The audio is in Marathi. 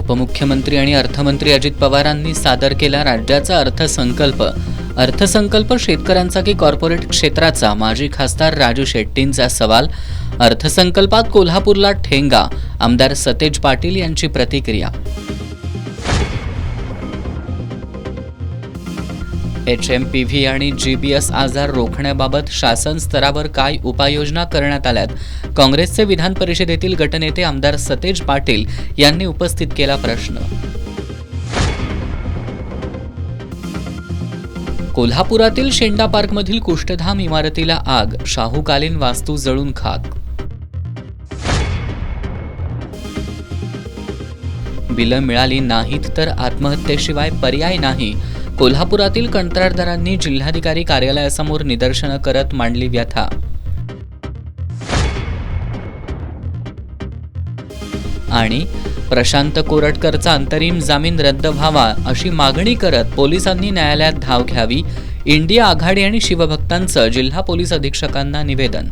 उपमुख्यमंत्री आणि अर्थमंत्री अजित पवारांनी सादर केला राज्याचा अर्थसंकल्प। अर्थसंकल्प शेतकऱ्यांचा की कॉर्पोरेट क्षेत्राचा? माजी खासदार राजू शेट्टींचा सवाल। अर्थसंकल्पात कोल्हापूरला ठेंगा, आमदार सतेज पाटील यांची प्रतिक्रिया। HMPV आणि GBS आजार रोखण्याबाबत शासन स्तरावर काय उपाययोजना करण्यात आल्यात? काँग्रेसचे विधान परिषदेतील गटनेते आमदार सतेज पाटील यांनी उपस्थित केला प्रश्न। कोल्हापुरातील शेंडा पार्कमधील कुष्ठधाम इमारतीला आग, शाहूकालीन वास्तू जळून खाक। बिलं मिळाली नाहीत तर आत्महत्येशिवाय पर्याय नाही। कोल्हापुरातील कंत्राटदारांनी जिल्हाधिकारी कार्यालयासमोर निदर्शनं करत मांडली व्यथा। आणि प्रशांत कोरटकरचा अंतरिम जामीन रद्द व्हावा अशी मागणी करत पोलिसांनी न्यायालयात धाव घ्यावी। इंडिया आघाडी आणि शिवभक्तांचं जिल्हा पोलीस अधीक्षकांना निवेदन।